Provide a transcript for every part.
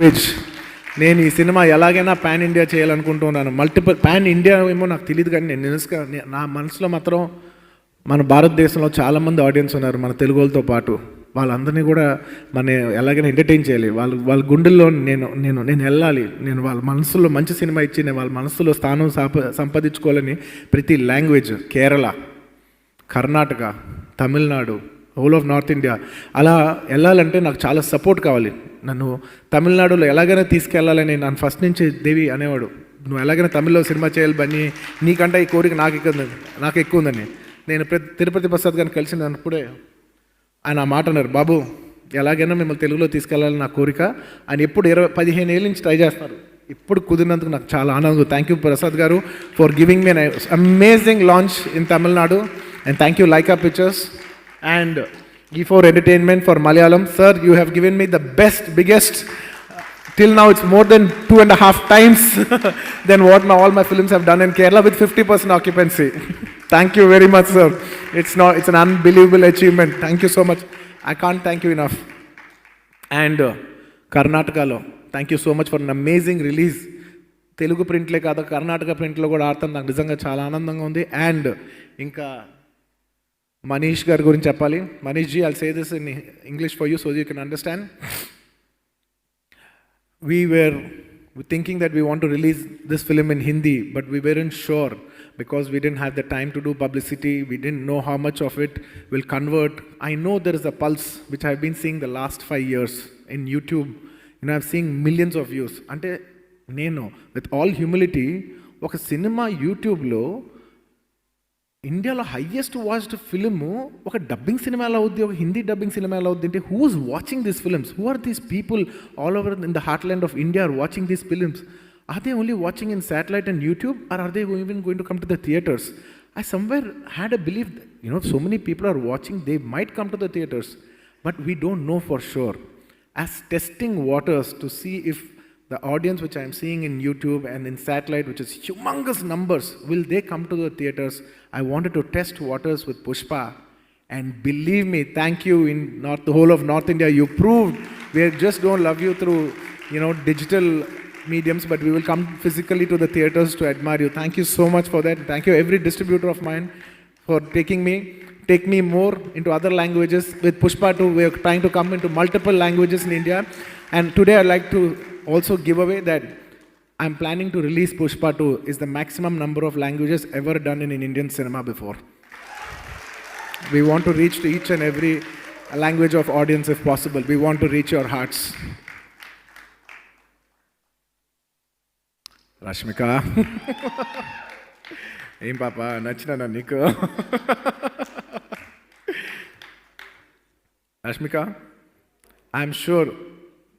Which నేను ఈ cinema ఎలాగైనా పాన్ ఇండియా చేయాలనుకుంటున్నాను. మల్టిపుల్ పాన్ ఇండియా ఏమో నాకు తెలియదు, కానీ నేను నిజంగా నా మనసులో మాత్రం మన భారతదేశంలో చాలామంది ఆడియన్స్ ఉన్నారు మన తెలుగు వాళ్ళతో పాటు. వాళ్ళందరినీ కూడా మన ఎలాగైనా ఎంటర్టైన్ చేయాలి. వాళ్ళ గుండెల్లో నేను నేను నేను వెళ్ళాలి. నేను వాళ్ళ మనసులో మంచి సినిమా ఇచ్చి నేను వాళ్ళ మనసులో స్థానం సంపాదించుకోవాలని ప్రతి language, Kerala, Karnataka, Tamil Nadu, whole of north India అలా వెళ్ళాలంటే నాకు చాలా సపోర్ట్ కావాలి. నన్ను తమిళనాడులో ఎలాగైనా తీసుకెళ్ళాలని నన్ను ఫస్ట్ నుంచి దేవి అనేవాడు, నువ్వు ఎలాగైనా తమిళ్లో సినిమా చేయాలి బన్నీ, నీకంటే ఈ కోరిక నాకు ఎక్కువ ఉందని. నేను తిరుపతి ప్రసాద్ గారిని కలిసినప్పుడే ఆయన ఆ మాట అన్నారు, బాబు ఎలాగైనా మిమ్మల్ని తెలుగులో తీసుకెళ్ళాలని నా కోరిక. ఆయన ఎప్పుడు 15 ఏళ్ళ నుంచి ట్రై చేస్తారు. ఇప్పుడు కుదిరినందుకు నాకు చాలా ఆనందం. థ్యాంక్ యూ ప్రసాద్ గారు for giving me an amazing launch in Tamil Nadu. And thank you Laika Pictures and E4 Entertainment for Malayalam. Sir, you have given me the best, biggest, till now it's more than 2.5 times than what all my films have done in Kerala with 50% occupancy. Thank you very much, sir. It's an unbelievable achievement. Thank you so much. I can't thank you enough. And Karnatakalo, thank you so much for an amazing release. Telugu ప్రింట్లే కాదు, కర్ణాటక ప్రింట్లో కూడా ఆడతాం. నాకు నిజంగా చాలా ఆనందంగా ఉంది. అండ్ ఇంకా మనీష్ గారి గురించి చెప్పాలి. Manish ji, I'll say this in English for you so you can understand. We were thinking that we want to release this film in Hindi, but we weren't sure because we didn't have the time to do publicity. We didn't know how much of it will convert. I know there is a pulse which I've been seeing the last 5 years in YouTube. I've seen millions of views. Ante nenu with all humility oka cinema YouTube lo ఇండియాలో highest watched film ఒక dubbing cinema ఎలా అవుద్ది, ఒక Hindi dubbing cinema ఎలా అవుద్ది అంటే who is watching these films? Who are these people all over in the heartland of India are watching these films? Are they only watching in satellite and YouTube or are they even going to come to the theatres? I somewhere had a believe, so many people are watching, they might come to the theatres, but we don't know for sure. As testing waters to see if the audience which I am seeing in YouTube and in satellite, which is humongous numbers, will they come to the theaters? I wanted to test waters with Pushpa, and believe me, thank you in the whole of North India. You proved we just don't love you through digital mediums, but we will come physically to the theaters to admire you. Thank you so much for that. Thank you every distributor of mine for take me more into other languages. With Pushpa 2, we are trying to come into multiple languages in India, and today I'd like to also give away that I'm planning to release Pushpa 2 is the maximum number of languages ever done in Indian cinema before. We want to reach to each and every language of audience if possible. We want to reach your hearts. Rashmika. Hey papa, nachina na niku. Rashmika, I'm sure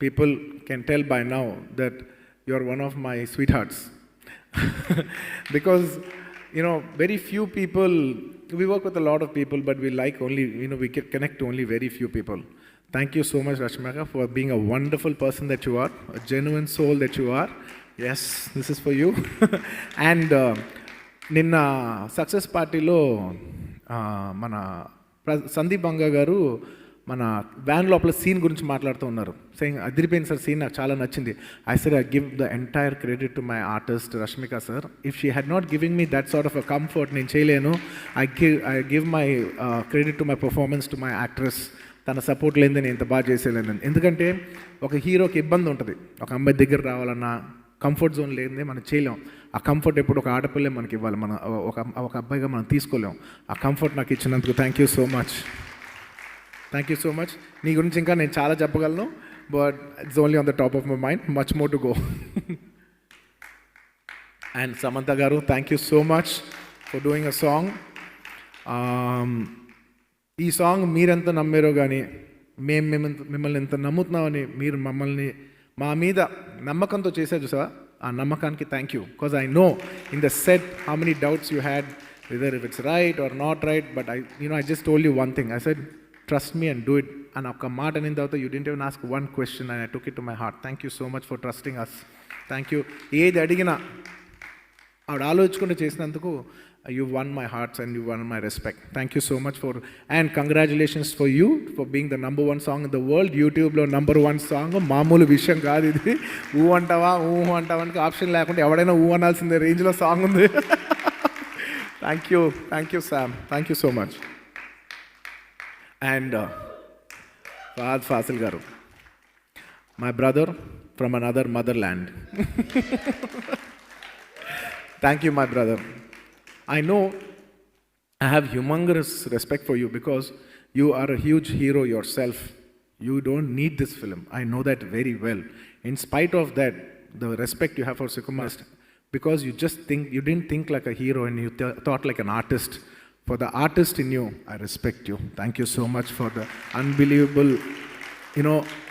people can tell by now that you're one of my sweethearts. Because, very few people, we work with a lot of people, but we like only, we can connect to only very few people. Thank you so much, Rashmika, for being a wonderful person that you are, a genuine soul that you are. Yes, this is for you. And, Ninna success party lo, mana Sandeep Banga garu, మన van లోపల scene గురించి మాట్లాడుతూ ఉన్నారు. Saying అదిరిపోయింది sir scene, నాకు చాలా నచ్చింది. I said I give the entire credit to my artist Rashmika sir. If she had not giving me that sort of a comfort, నేను చేయలేను. I give my credit to my performance to my actress. తన support లేని నేను ఇంత బాగా చేసేలేను. ఎందుకంటే ఒక హీరోకి ఇబ్బంది ఉంటుంది, ఒక అమ్మాయి దగ్గర రావాలన్నా కంఫర్ట్ జోన్ లేనిదే మనం చేయలేం. ఆ కంఫర్ట్ ఎప్పుడు ఒక ఆడపిల్లే మనకి ఇవ్వాలి, మనం ఒక అబ్బాయిగా మనం తీసుకోలేం. ఆ కంఫర్ట్ నాకు ఇచ్చినందుకు thank you so much. Thank you so much. నీ గురించి ఇంకా నేను చాలా చెప్పగలను, but it's only on the top of my mind, much more to go. And Samantha garu, thank you so much for doing a song. ఈ song మీరెంత నమ్మారో కానీ మేము మిమ్మల్ని ఎంత నమ్ముతున్నామని, మీరు మా మీద నమ్మకంతో చేశారు చూసా, ఆ నమ్మకానికి thank you. Because I know in the set how many doubts you had whether if it's right or not right, but I just told you one thing. I said trust me and do it. And oka మాట అనిన తర్వాత you didn't even ask one question and I took it to my heart. Thank you so much for trusting us. Thank you. ఏది అడిగినా ఆవిడ ఆలోచించుకుంటూ చేసినందుకు You won my hearts and you won my respect. Thank you so much for, and congratulations for you for being the number one song in the world. YouTube lo number one song. మామూలు విషయం కాదు ఇది. ఊ అంటావా అంటే option లేకుండా ఎవడైనా ఊ అనాల్సిందే రేంజ్లో సాంగ్ ఉంది. Thank you Sam. Thank you so much. And Fahadh Faasil గారు, my brother from another motherland. Thank you, my brother. I know I have humongous respect for you because you are a huge hero yourself. You don't need this film. I know that very well. In spite of that, the respect you have for Sukumar, because you didn't think like a hero and you thought like an artist. For the artist in you, I respect you. Thank you so much for the unbelievable,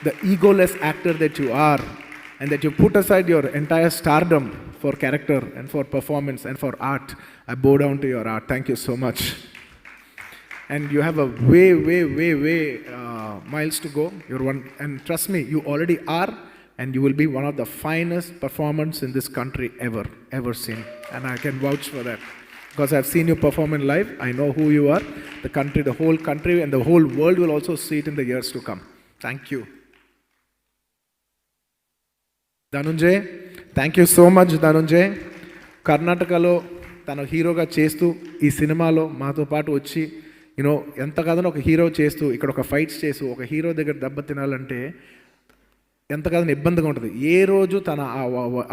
the egoless actor that you are, and that you put aside your entire stardom for character and for performance and for art. I bow down to your art. Thank you so much. And you have a way miles to go. You're one, and trust me, you already are, and you will be one of the finest performers in this country ever seen. And I can vouch for that because I've seen you perform in live. I know who you are. The whole country and the whole world will also see it in the years to come. Thank you. Dhananjay, thank you so much Dhananjay. కర్ణాటకలో తన హీరోగా చేస్తూ ఈ సినిమాలో మాతో పాటు వచ్చి ఎంత కాదని ఒక హీరో చేస్తూ ఇక్కడ ఒక ఫైట్స్ చేస్తూ ఒక హీరో దగ్గర దెబ్బ తినాలంటే ఎంత కాదని ఇబ్బందిగా ఉంటుంది. ఏ రోజు తన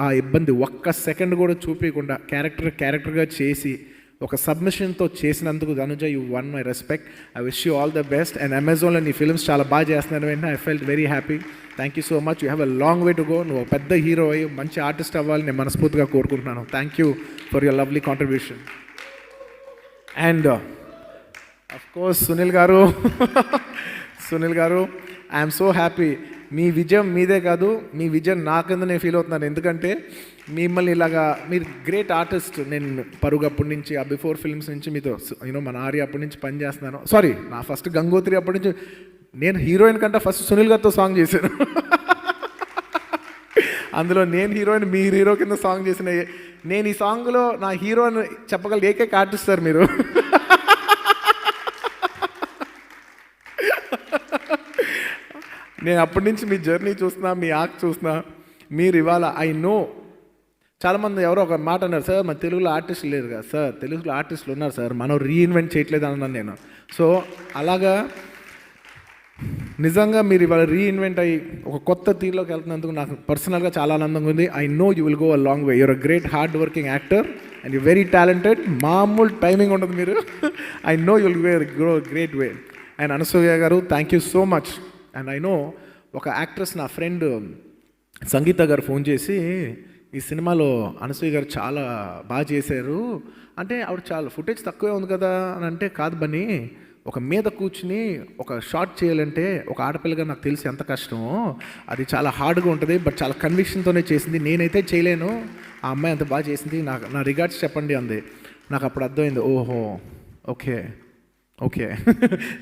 ఆ ఇబ్బంది ఒక్క సెకండ్ కూడా చూపించకుండా క్యారెక్టర్గా చేసి ఒక సబ్మిషన్తో చేసినందుకు Dhananjay, you won my respect. I wish you all the best. And అమెజాన్లో నీ ఫిల్మ్స్ చాలా బాగా చేస్తున్నాను వెంటనే I felt very happy. Thank you so much. You have a long way to go. నువ్వు పెద్ద హీరో అయ్యి మంచి ఆర్టిస్ట్ అవ్వాలని నేను మనస్ఫూర్తిగా కోరుకుంటున్నాను. Thank you for your lovely contribution. And of course Sunil గారు, ఐఎమ్ సో హ్యాపీ. మీ విజయం మీదే కాదు, మీ విజయం నా కింద నేను ఫీల్ అవుతున్నాను. ఎందుకంటే మిమ్మల్ని ఇలాగా, మీరు గ్రేట్ ఆర్టిస్ట్. నేను పరుగు అప్పటి నుంచి, ఆ బిఫోర్ ఫిల్మ్స్ నుంచి మీతో మన ఆర్య అప్పటి నుంచి పని చేస్తున్నాను. సారీ, నా ఫస్ట్ గంగోత్రి అప్పటి నుంచి. నేను హీరోయిన్ కంటే ఫస్ట్ సునీల్ గారితో సాంగ్ చేశాను. అందులో నేను హీరోయిన్, మీరు హీరో కింద సాంగ్ చేసిన. నేను ఈ సాంగ్లో నా హీరోని చెప్పగల ఏకైక ఆర్టిస్ట్ సార్ మీరు. నేను అప్పటి నుంచి మీ జర్నీ చూస్తున్నా, మీ యాక్ట్ చూస్తున్నా. మీరు ఇవాళ ఐ నో చాలామంది ఎవరో ఒక మాట అన్నారు, సార్ మన తెలుగులో ఆర్టిస్టులు లేరు కదా సార్. తెలుగులో ఆర్టిస్టులు ఉన్నారు సార్, మనం రీఇన్వెంట్ చేయట్లేదు అన్నాను నేను. సో అలాగా నిజంగా మీరు ఇవాళ రీఇన్వెంట్ అయ్యి ఒక కొత్త తీరులోకి వెళ్తున్నందుకు నాకు పర్సనల్గా చాలా ఆనందంగా ఉంది. I know you will go a long way. You're a great hard working actor and you very talented. మామూలు టైమింగ్ ఉండదు మీరు. I know you will grow great way. And Anasuya garu, thank you so much. And I know ఒక actress, నా friend Sangeetha garu phone చేసి, ఈ సినిమాలో అనసూయ గారు చాలా బాగా చేశారు అంటే, ఆవిడ చాలా ఫుటేజ్ తక్కువే ఉంది కదా అని అంటే, కాదు బన్నీ, ఒక మీద కూర్చుని ఒక షార్ట్ చేయాలంటే ఒక ఆడపిల్లగా నాకు తెలిసి ఎంత కష్టమో, అది చాలా హార్డ్గా ఉంటుంది. బట్ చాలా కన్విక్షన్తోనే చేసింది. నేనైతే చేయలేను, ఆ అమ్మాయి అంత బాగా చేసింది, నా రిగార్డ్స్ చెప్పండి అంది. నాకు అప్పుడు అర్థమైంది, ఓహో ఓకే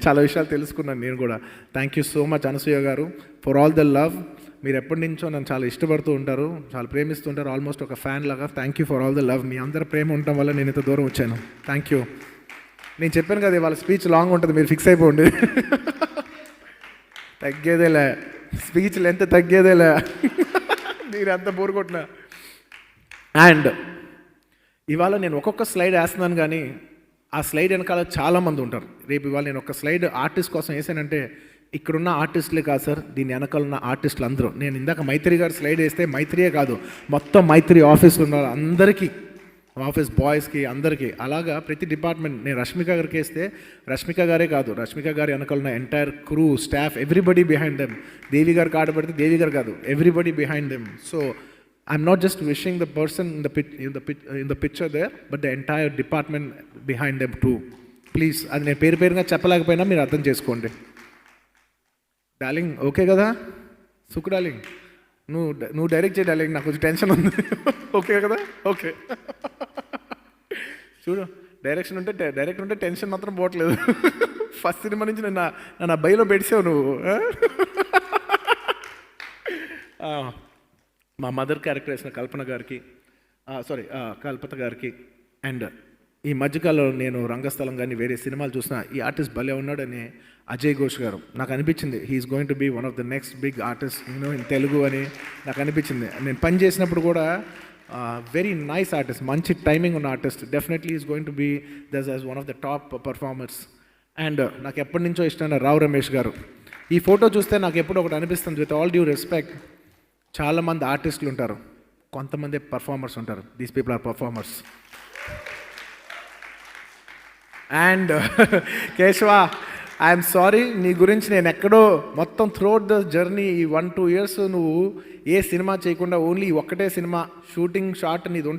చాలా విషయాలు తెలుసుకున్నాను నేను కూడా. Thank you so much Anasuya గారు ఫర్ ఆల్ ద లవ్. మీరు ఎప్పటి నుంచో నన్ను చాలా ఇష్టపడుతూ ఉంటారు, చాలా ప్రేమిస్తూ ఉంటారు, ఆల్మోస్ట్ ఒక ఫ్యాన్ లాగా. Thank you for all the love. మీ అందరి ప్రేమ ఉండటం వల్ల నేను ఇంత దూరం వచ్చాను. Thank you. నేను చెప్పాను కదా వాళ్ళ స్పీచ్ లాంగ్ ఉంటుంది, మీరు ఫిక్స్ అయిపోండి. తగ్గేదేలే, స్పీచ్ లెంత్ తగ్గేదేలే, మీరు అంత బోర్ కొట్టినా. అండ్ ఇవాళ నేను ఒక్కొక్క స్లైడ్ వేస్తున్నాను, కానీ ఆ స్లైడ్ వెనకాల చాలామంది ఉంటారు. రేపు ఇవాళ నేను ఒక స్లైడ్ ఆర్టిస్ట్ కోసం వేసానంటే, ఇక్కడున్న ఆర్టిస్టులే కాదు సార్, దీని వెనకాల ఉన్న ఆర్టిస్టులు అందరూ. నేను ఇందాక మైత్రి గారు స్లైడ్ వేస్తే, మైత్రియే కాదు మొత్తం మైత్రి ఆఫీస్లో ఉన్న అందరికీ, ఆఫీస్ బాయ్స్కి అందరికీ, అలాగా ప్రతి డిపార్ట్మెంట్. నేను రష్మిక గారికి వేస్తే రష్మిక గారే కాదు, రష్మిక గారి వెనకాల ఉన్న entire crew, staff, everybody behind them. Devi garu కాడ పెడితే దేవి గారు కాదు, everybody behind them. So I'm not just wishing the person in the picture there, but the entire department behind them too. Please, అది నేను పేరుగా చెప్పలేకపోయినా మీరు అర్థం చేసుకోండి. డార్లింగ్ ఓకే కదా? సుఖ్ డార్లింగ్, నువ్వు డైరెక్ట్ చేయి డార్లింగ్, నాకు కొంచెం టెన్షన్ ఉంది. ఓకే కదా? ఓకే. చూడు, డైరెక్టర్ ఉంటే టెన్షన్ మాత్రం పోవట్లేదు. ఫస్ట్ సినిమా నుంచి నా బయలో పెట్టావు నువ్వు. మా మదర్ క్యారెక్టర్ వేసిన కల్పన గారికి, కల్పత గారికి, అండ్ ఈ మధ్యకాలంలో నేను రంగస్థలం కానీ వేరే సినిమాలు చూసిన ఈ ఆర్టిస్ట్ భలే ఉన్నాడని అజయ్ ఘోష్ గారు నాకు అనిపించింది he's going to be one of the next big artist in Telugu అని నాకు అనిపించింది. నేను పని చేసినప్పుడు కూడా వెరీ నైస్ ఆర్టిస్ట్, మంచి టైమింగ్ ఉన్న artist, definitely is going to be thus as one of the top performers. And నాకు ఎప్పటి నుంచో ఇష్టమైన రావు రమేష్ గారు. ఈ ఫోటో చూస్తే నాకు ఎప్పుడు ఒకటి అనిపిస్తుంది, విత్ ఆల్ డ్యూ రెస్పెక్ట్, చాలామంది ఆర్టిస్టులు ఉంటారు, కొంతమంది పర్ఫార్మర్స్ ఉంటారు. These people are performers. And Keshava, I'm sorry, నీ గురించి నేను ఎక్కడో మొత్తం త్రూఅవుట్ ద జర్నీ ఈ 1-2 ఇయర్స్ నువ్వు ఏ సినిమా చేయకుండా ఓన్లీ ఒక్కటే సినిమా షూటింగ్ షాట్ నీది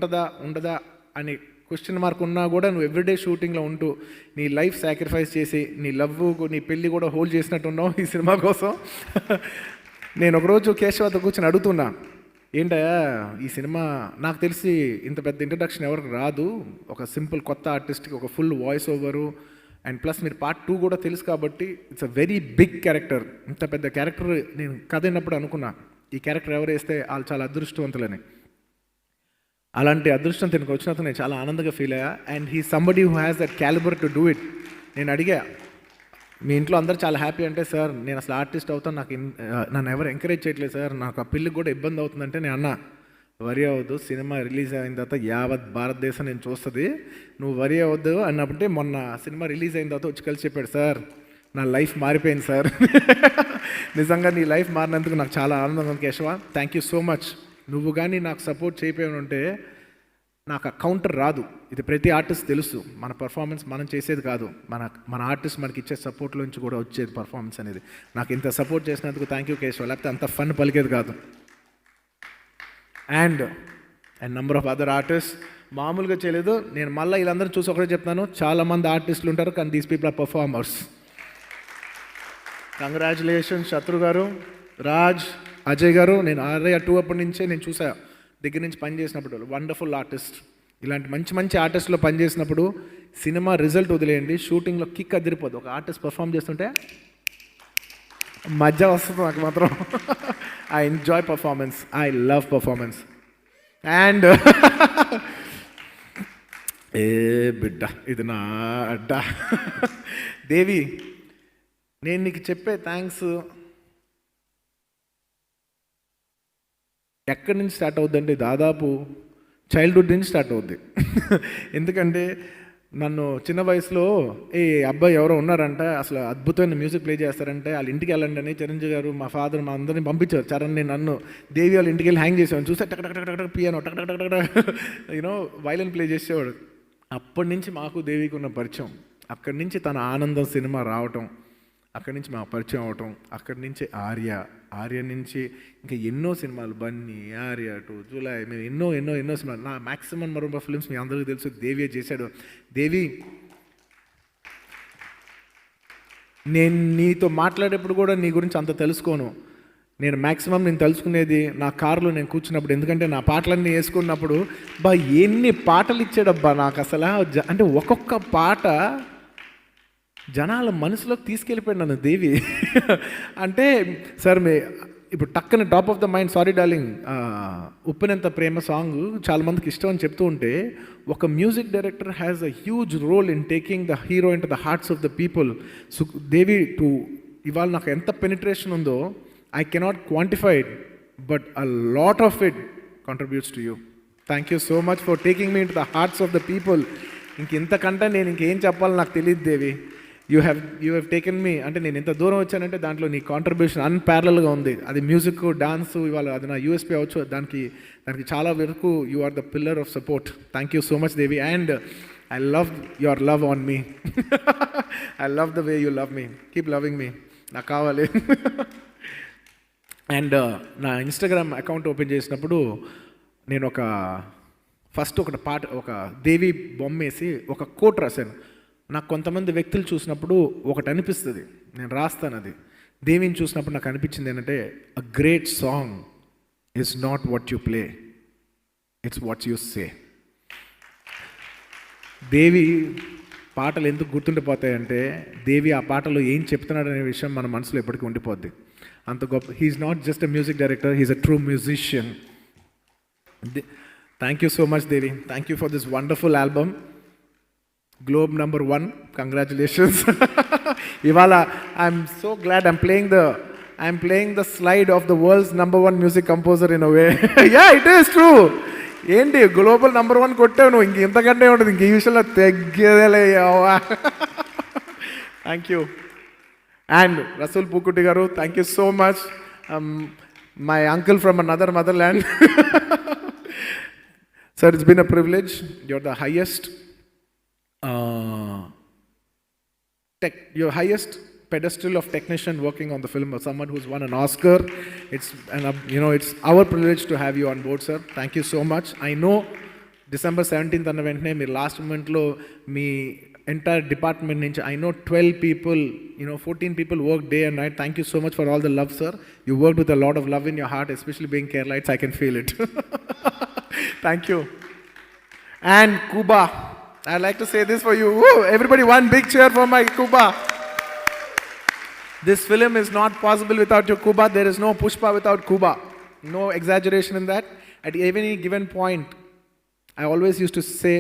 ఉండదా అని క్వశ్చన్ మార్క్ ఉన్నా కూడా నువ్వు ఎవ్రీడే షూటింగ్లో ఉంటూ నీ లైఫ్ సాక్రిఫైస్ చేసి నీ లవ్ నీ పెళ్ళి కూడా హోల్డ్ చేసినట్టున్నావు ఈ సినిమా కోసం. నేను ఒకరోజు కేశవతో కూర్చొని అడుగుతున్నా, ఏంటయ్యా ఈ సినిమా నాకు తెలిసి ఇంత పెద్ద ఇంట్రడక్షన్ ఎవరికి రాదు, ఒక సింపుల్ కొత్త ఆర్టిస్ట్కి ఒక full voice over and plus మీరు పార్ట్ 2 కూడా తెలుసు కాబట్టి it's a very big character. ఇంత పెద్ద క్యారెక్టర్ నేను కథ విన్నప్పుడు అనుకున్నా ఈ క్యారెక్టర్ ఎవరు వేస్తే వాళ్ళు చాలా అదృష్టవంతులని. అలాంటి అదృష్టం తనకు వచ్చినందుకు నేను చాలా ఆనందంగా ఫీల్ అయ్యా. And he somebody who has that calibre to do it. నేను అడిగా, మీ ఇంట్లో అందరూ చాలా హ్యాపీ అంటే, సార్ నేను అసలు ఆర్టిస్ట్ అవుతాను, నన్ను ఎవరు ఎంకరేజ్ చేయట్లేదు సార్, నాకు ఆ పిల్లకి కూడా ఇబ్బంది అవుతుందంటే నేను అన్నా, వరి అవ్వద్దు, సినిమా రిలీజ్ అయిన తర్వాత యావత్ భారతదేశం నేను చూస్తుంది, నువ్వు వరి అవ్వద్దు అన్నప్పుడు మొన్న సినిమా రిలీజ్ అయిన తర్వాత వచ్చి కలిసి చెప్పాడు, సార్ నా లైఫ్ మారిపోయింది సార్. నిజంగా నీ లైఫ్ మారినందుకు నాకు చాలా ఆనందంగా ఉంది Keshava, thank you so much. నువ్వు కానీ నాకు సపోర్ట్ చేయకపోయి ఉంటే నాకు ఆ కౌంటర్ రాదు. ఇది ప్రతి ఆర్టిస్ట్ తెలుసు, మన పర్ఫార్మెన్స్ మనం చేసేది కాదు, మన ఆర్టిస్ట్ మనకి ఇచ్చే సపోర్ట్లోంచి కూడా వచ్చేది పర్ఫార్మెన్స్ అనేది. నాకు ఇంత సపోర్ట్ చేసినందుకు థ్యాంక్ యూ కేశవ, లేకపోతే అంత ఫన్ పలికేది కాదు. And number of other artist మామూలుగా చేయలేదు. నేను మళ్ళీ వీళ్ళందరూ చూసి ఒకటే చెప్తాను, చాలామంది ఆర్టిస్టులు ఉంటారు కానీ these people are performers. Congratulations Shatru గారు, రాజ్, అజయ్ గారు. నేను ఆర్య 2 అప్పటి నుంచే నేను చూసా, దగ్గర నుంచి పనిచేసినప్పుడు వండర్ఫుల్ ఆర్టిస్ట్. ఇలాంటి మంచి మంచి ఆర్టిస్ట్లో పనిచేసినప్పుడు సినిమా రిజల్ట్ వదిలేయండి, షూటింగ్లో కిక్ అదిరిపోదు. ఒక ఆర్టిస్ట్ పర్ఫామ్ చేస్తుంటే మజా వస్తుంది నాకు మాత్రం. I enjoy performance, I love performance. And ఏ బిడ్డ ఇది నా అడ్డ దేవి, నేను నీకు చెప్పే థ్యాంక్స్ ఎక్కడి నుంచి స్టార్ట్ అవుద్దంటే దాదాపు చైల్డ్హుడ్ నుంచి స్టార్ట్ అవుద్ది. ఎందుకంటే నన్ను చిన్న వయసులో ఏ అబ్బాయి ఎవరో ఉన్నారంట, అసలు అద్భుతమైన మ్యూజిక్ ప్లే చేస్తారంటే వాళ్ళ ఇంటికి వెళ్ళండి అని చిరంజీవి గారు మా ఫాదర్ మా అందరిని పంపించారు. చరణ్ని నన్ను దేవి వాళ్ళ ఇంటికి వెళ్ళి హ్యాంగ్ చేసేవాడు. చూస్తే టక్ టక్ టక్ టక్ పియానో టక్ టక్ టక్ టక్ యూనో వైలన్ ప్లే చేసేవాడు. అప్పటి నుంచి మాకు దేవికి ఉన్న పరిచయం, అక్కడి నుంచి తన ఆనందం సినిమా రావటం, అక్కడి నుంచి మా పరిచయం అవటం, అక్కడి నుంచి ఆర్య నుంచి ఇంకా ఎన్నో సినిమాలు, బన్నీ, ఆర్య 2, జూలై, మేము ఎన్నో ఎన్నో ఎన్నో సినిమాలు. నా మ్యాక్సిమం మరొక ఫిల్మ్స్ మీ అందరికీ తెలుసు, దేవియే చేశాడు. దేవి, నేను నీతో మాట్లాడేప్పుడు కూడా నీ గురించి అంత తెలుసుకోను. నేను మ్యాక్సిమం నేను తెలుసుకునేది నా కారులో నేను కూర్చున్నప్పుడు, ఎందుకంటే నా పాటలన్నీ వేసుకున్నప్పుడు ఎన్ని పాటలు ఇచ్చాడబ్బా నాకు అసలు. అంటే ఒక్కొక్క పాట జనాల మనసులోకి తీసుకెళ్ళిపోయాడు నన్ను దేవి. అంటే సార్ ఇప్పుడు టక్కన top of the mind, sorry darling, ఉప్పినంత ప్రేమ సాంగ్ చాలామందికి ఇష్టం అని చెప్తూ ఉంటే, ఒక music director has a huge role in taking the hero into the hearts of the people. So Devi to ఇవాళ నాకు ఎంత పెనిట్రేషన్ ఉందో I cannot quantify it, but a lot of it contributes to you. Thank you so much for taking me into the hearts of the people. ఇంతకంటే నేను ఇంకేం చెప్పాలో నాకు తెలియదు దేవి. యూ హ్యావ్ టేకెన్ మీ, అంటే నేను ఎంత దూరం వచ్చానంటే దాంట్లో నీ కాంట్రిబ్యూషన్ అన్పారలల్గా ఉంది. అది మ్యూజిక్, డాన్స్, ఇవాళ అది నా యూఎస్పీ అవచ్చు. దానికి చాలా వరకు you are the pillar of support. Thank you so much Devi. And I love your love on me. I love the way you love me. Keep loving me, నాకు కావాలి. అండ్ నా ఇన్స్టాగ్రామ్ అకౌంట్ ఓపెన్ చేసినప్పుడు నేను first ఒక దేవి బొమ్మ వేసి ఒక coat రాశాను. నాకు కొంతమంది వ్యక్తులు చూసినప్పుడు ఒకటి అనిపిస్తుంది, నేను రాస్తాను అది. దేవిని చూసినప్పుడు నాకు అనిపించింది ఏంటంటే, a great song is not what you play, it's what you say. Devi పాటలు ఎందుకు గుర్తుండిపోతాయంటే, దేవి ఆ పాటలో ఏం చెప్తున్నాడు అనే విషయం మన మనసులో ఎప్పటికీ ఉండిపోద్ది. అంత గొప్ప. He's not just a music director, he's a true musician. Thank you so much Devi. Thank you for this wonderful album. Globe #1, congratulations. Ivala, I'm so glad I'm playing the slide of the world's #1 music composer in a way. Yeah, it is true. ఏంటి global #1 కొట్టావు నువ్వు, ఇంక ఇంతకంటే ఉంటుంది, ఇంక ఈ విషయంలో తగ్గేదేలే. Thank you. And Rasool Pookutty garu, thank you so much. My uncle from another motherland. Sir, it's been a privilege. You're the highest your highest pedestal of technician working on the film, or someone who's won an Oscar. It's our privilege to have you on board, sir. Thank you so much. I know December 17th అన్న వెంటనే మీరు last మూమెంట్లో మీ entire department నుంచి, I know 12 people, 14 people work day and night. Thank you so much for all the love, sir. You worked with a lot of love in your heart, especially being Keralites. I can feel it. Thank you. And Kuba, I'd like to say this for you. Woo! Everybody, one big cheer for my Kuba. This film is not possible without your Kuba. There is no Pushpa without Kuba. No exaggeration in that. At any given point, I always used to say,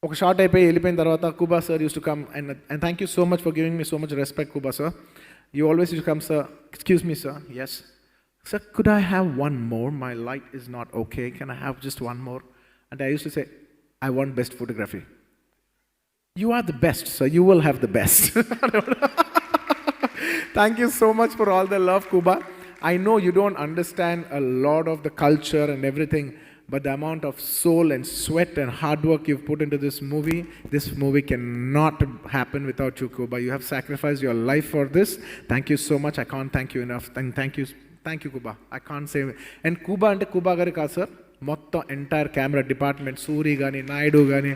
ఒక short అయిపోయి వెళ్ళిపోయిన తర్వాత Kuba sir used to come, and thank you so much for giving me so much respect, Kuba sir. You always used to come, sir. Excuse me, sir. Yes. Sir, could I have one more? My light is not okay. Can I have just one more? And I used to say, I want best photography. You are the best, sir. You will have the best. Thank you so much for all the love, Kuba. I know you don't understand a lot of the culture and everything, but the amount of soul and sweat and hard work you've put into this movie cannot happen without you, Kuba. You have sacrificed your life for this. Thank you so much. I can't thank you enough. And thank you, Kuba. I can't say. And Kuba ante Kuba gari kaadu, sir. మొత్తం entire camera department, Suri కానీ నాయుడు కానీ,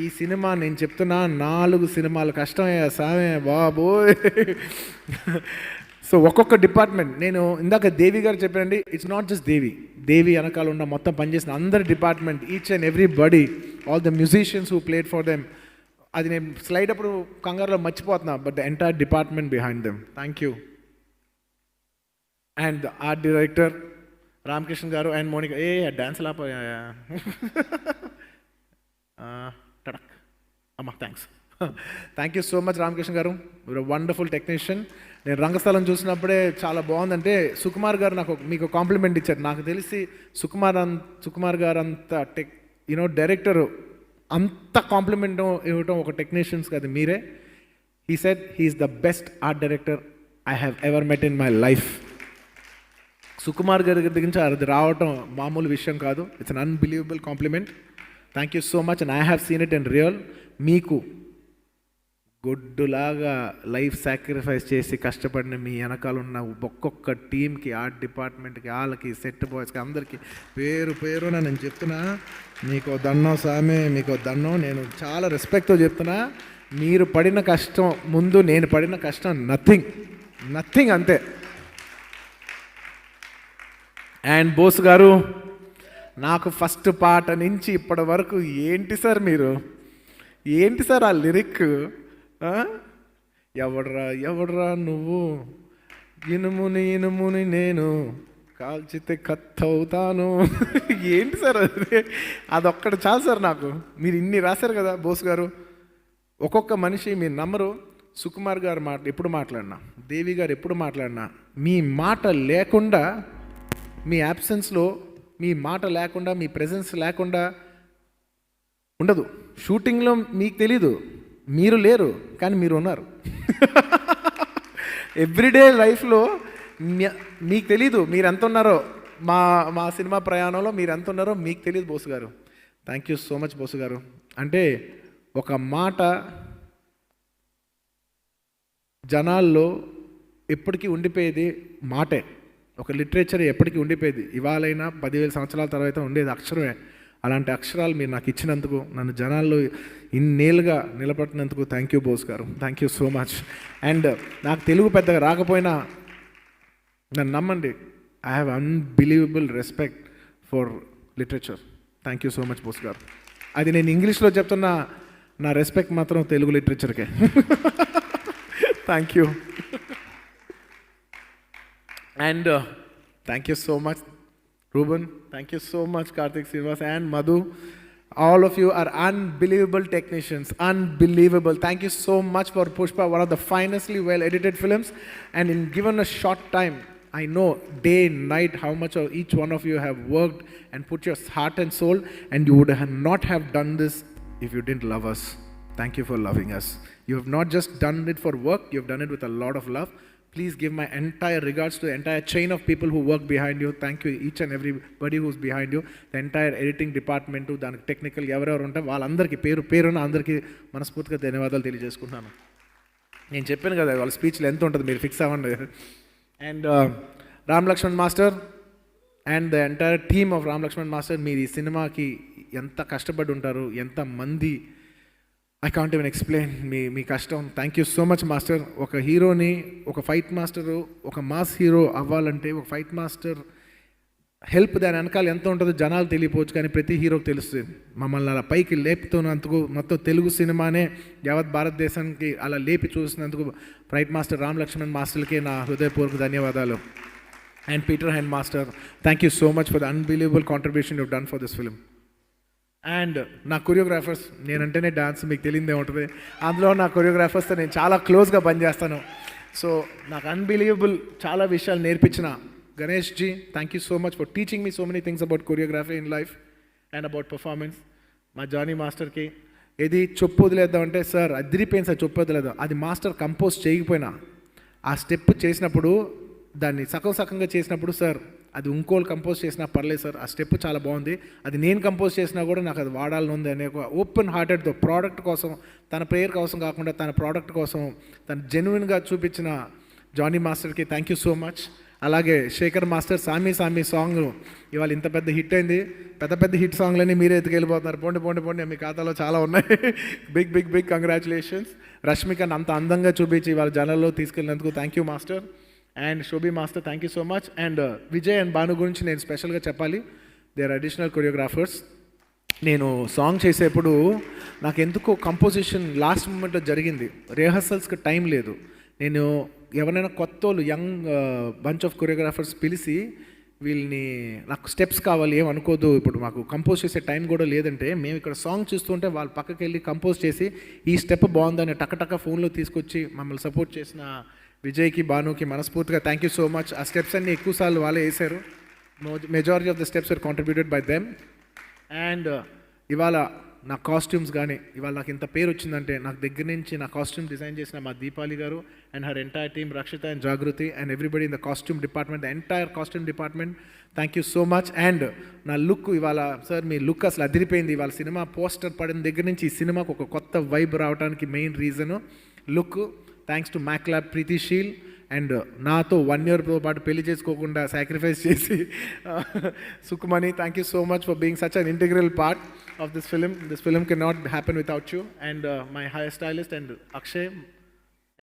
ఈ cinema నేను చెప్తున్నా 4 సినిమాలు కష్టమయ్యా సామే బాబోయ్. So ఒక్కొక్క డిపార్ట్మెంట్, నేను ఇందాక దేవి గారు చెప్పానండి, ఇట్స్ నాట్ జస్ట్ దేవి వెనకాల ఉన్న మొత్తం పనిచేసిన అందరి department, each and everybody, all the musicians who played for them. అది నేను స్లైడ్ అప్పుడు కంగారులో మర్చిపోతున్నా, but the entire department behind them. Thank you. And the art director Ramakrishna garu and Monica, dance లాపోయా టడక్ అమ్మా. Thank you so much Ramakrishna garu. Your wonderful technician. నేను రంగస్థలం చూసినప్పుడే చాలా బాగుందంటే, సుకుమార్ గారు మీకు కాంప్లిమెంట్ ఇచ్చారు. నాకు తెలిసి సుకుమార్ గారు అంత డైరెక్టర్ అంత కాంప్లిమెంట్ ఇవ్వటం ఒక టెక్నీషియన్స్ కాదు, మీరే. He said he's the best art director I have ever met in my life. Sukumar గారి దగ్గర నుంచి అది రావటం మామూలు విషయం కాదు. It's an unbelievable compliment. Thank you so much. And I have seen it in real. మీకు గొడ్డులాగా లైఫ్ సాక్రిఫైస్ చేసి కష్టపడిన మీ వెనకాల ఉన్న ఒక్కొక్క టీంకి, ఆర్ట్ డిపార్ట్మెంట్కి, వాళ్ళకి, సెట్ బాయ్స్కి, అందరికీ పేరున నేను చెప్తున్నా, మీకు దన్నం సామే, మీకు దన్నం. నేను చాలా రెస్పెక్ట్తో చెప్తున్నా. మీరు పడిన కష్టం ముందు నేను పడిన కష్టం నథింగ్ అంతే. అండ్ బోస్ గారు, నాకు ఫస్ట్ పాట నుంచి ఇప్పటి వరకు ఏంటి సార్ ఆ లిరిక్, ఎవడ్రా నువ్వు, ఇనుముని నేను కాల్చితే కత్తవుతాను. ఏంటి సార్ అదొక్కటి చాలు సార్ నాకు. మీరు ఇన్ని రాశారు కదా బోస్ గారు. ఒక్కొక్క మనిషి మీరు నమ్మరు. సుకుమార్ గారు ఎప్పుడు మాట్లాడినా, దేవి గారు ఎప్పుడు మాట్లాడినా, మీ మాట లేకుండా, మీ యాబ్సెన్స్లో మీ మాట లేకుండా, మీ ప్రెజెన్స్ లేకుండా ఉండదు. షూటింగ్లో మీకు తెలీదు, మీరు లేరు, కానీ మీరు ఉన్నారు. ఎవ్రీడే లైఫ్లో మీకు తెలీదు మీరు ఎంత ఉన్నారో. మా సినిమా ప్రయాణంలో మీరు ఎంత ఉన్నారో మీకు తెలియదు బోసు గారు. థ్యాంక్ యూ సో మచ్ బోసు గారు. అంటే ఒక మాట జనాల్లో ఎప్పటికీ ఉండిపోయేది మాటే. ఒక లిటరేచర్ ఎప్పటికీ ఉండిపోయేది. ఇవాళైనా 10,000 సంవత్సరాల తర్వాత ఉండేది అక్షరమే. అలాంటి అక్షరాలు మీరు నాకు ఇచ్చినందుకు, నన్ను జనాల్లో ఇన్నేళ్ళుగా నిలబెట్టినందుకు thank you Bose garu. Thank you so much. And నాకు తెలుగు పెద్దగా రాకపోయినా నన్ను నమ్మండి, I have unbelievable respect for literature. Thank you so much Bose garu. అది నేను ఇంగ్లీష్లో చెప్తున్నా, నా రెస్పెక్ట్ మాత్రం తెలుగు లిటరేచర్కే. Thank you. And thank you so much Ruben, thank you so much, Karthik Srinivas and Madhu. All of you are unbelievable technicians, unbelievable. Thank you so much for Pushpa, one of the finestly well edited films. And in given a short time, I know day and night how much of each one of you have worked and put your heart and soul, and you would have not have done this if you didn't love us. Thank you for loving us. You have not just done it for work, you have done it with a lot of love. Please give my entire regards to the entire chain of people who work behind you. Thank you each and everybody who's behind you. The entire editing department, దానికి technical ఎవరెవరు ఉంటే వాళ్ళందరికీ పేరున అందరికీ మనస్ఫూర్తిగా ధన్యవాదాలు తెలియజేసుకుంటున్నాను. నేను చెప్పాను కదా వాళ్ళ స్పీచ్లో ఎంత ఉంటుంది, మీరు ఫిక్స్ అవ్వండి. And Ram Lakshman master and the entire team of Ram Lakshman master, మీరు ఈ సినిమాకి ఎంత కష్టపడి ఉంటారు, ఎంత మంది, ఐ కాంట్ ఈవెన్ ఎక్స్ప్లెయిన్ మీ కష్టం. Thank you so much master. ఒక హీరోని, ఒక ఫైట్ మాస్టరు, ఒక మాస్ హీరో అవ్వాలంటే ఒక ఫైట్ మాస్టర్ హెల్ప్ దాని వెనకాల ఎంత ఉంటుందో జనాలు తెలియపోవచ్చు, కానీ ప్రతి హీరోకి తెలుస్తుంది. మమ్మల్ని అలా పైకి లేపుతున్నందుకు, మొత్తం తెలుగు సినిమానే యావత్ భారతదేశానికి అలా లేపి చూసినందుకు ఫైట్ మాస్టర్ రామ్ లక్ష్మణ్ మాస్టర్కి నా హృదయపూర్వక ధన్యవాదాలు. And Peter hen master, thank you so much for the unbelievable contribution you done for this film. And నా కొరియోగ్రాఫర్స్, నేనంటేనే డాన్స్ మీకు తెలియదే ఉంటుంది, అందులో నా కొరియోగ్రాఫర్స్తో నేను చాలా క్లోజ్గా పనిచేస్తాను. సో నాకు అన్బిలీవబుల్ చాలా విషయాలు నేర్పించిన Ganesh ji, thank you so much for teaching me so many things about choreography in life and about performance. మా జానీ మాస్టర్కి ఏది చెప్పు వదిలేద్దామంటే, సార్ అదిరిపోయింది సార్, చెప్పు వదిలేద్దాం. అది మాస్టర్ కంపోజ్ చేయకపోయినా ఆ స్టెప్ చేసినప్పుడు, దాన్ని సగంగా చేసినప్పుడు, సార్ అది ఇంకోళ్ళు కంపోజ్ చేసినా పర్లేదు సార్, ఆ స్టెప్ చాలా బాగుంది, అది నేను కంపోజ్ చేసినా కూడా నాకు అది వాడాలని ఉంది అనే ఒక ఓపెన్ హార్టెడ్తో ప్రోడక్ట్ కోసం, తన ప్రేయర్ కోసం కాకుండా తన ప్రోడక్ట్ కోసం తను జెన్యున్గా చూపించిన జానీ మాస్టర్కి థ్యాంక్ యూ సో మచ్. అలాగే శేఖర్ మాస్టర్, సామి సాంగ్ ఇవాళ ఇంత పెద్ద హిట్ అయింది. పెద్ద హిట్ సాంగ్లన్నీ మీరే ఎత్తుకెళ్ళిపోతున్నారు. పోండి మీ ఖాతాలో చాలా ఉన్నాయి. Big congratulations. రష్మికని అంత అందంగా చూపించి ఇవాళ జనాల్లో తీసుకెళ్ళినందుకు thank you master. And Shobhi master, thank you so much. And Vijay and Bhanu గురించి నేను స్పెషల్గా చెప్పాలి. They are additional choreographers. నేను సాంగ్ చేసేప్పుడు నాకు ఎందుకో కంపోజిషన్ లాస్ట్ మూమెంట్లో జరిగింది, రిహర్సల్స్కి టైం లేదు. నేను ఎవరైనా కొత్త వాళ్ళు యంగ్ బంచ్ ఆఫ్ కొరియోగ్రాఫర్స్ పిలిచి వీళ్ళని నాకు స్టెప్స్ కావాలి, ఏమనుకోదు, ఇప్పుడు మాకు కంపోజ్ చేసే టైం కూడా లేదంటే, మేము ఇక్కడ సాంగ్ చూస్తుంటే వాళ్ళు పక్కకి వెళ్ళి కంపోజ్ చేసి ఈ స్టెప్ బాగుందని టక్క ఫోన్లో తీసుకొచ్చి మమ్మల్ని సపోర్ట్ చేసిన విజయ్కి, భానుకి మనస్ఫూర్తిగా థ్యాంక్ యూ సో మచ్. ఆ స్టెప్స్ అన్ని ఎక్కువసార్లు వాళ్ళే వేశారు. Majority of the steps are contributed by them. And ఇవాళ నా కాస్ట్యూమ్స్ కానీ ఇవాళ నాకు ఇంత పేరు వచ్చిందంటే, నాకు దగ్గర నుంచి నా కాస్ట్యూమ్ డిజైన్ చేసిన మా దీపాలి గారు and her entire team, Rakshitha and Jagruthi and everybody in the costume department, the entire costume department, thank you so much. And నా లుక్ ఇవాళ, సార్ మీ లుక్ అసలు అదిరిపోయింది. ఇవాళ సినిమా పోస్టర్ పడిన దగ్గర నుంచి ఈ సినిమాకు ఒక కొత్త వైబ్ రావడానికి main reason look. Thanks to మ్యాక్లాబ్ ప్రీతిశీల్ అండ్ నాతో 1 yearతో పాటు పెళ్లి చేసుకోకుండా సాక్రిఫైస్ చేసి Sukumani, thank you so much for being such an integral part of this film. This film can not happen without you. And my hair stylist and Akshay,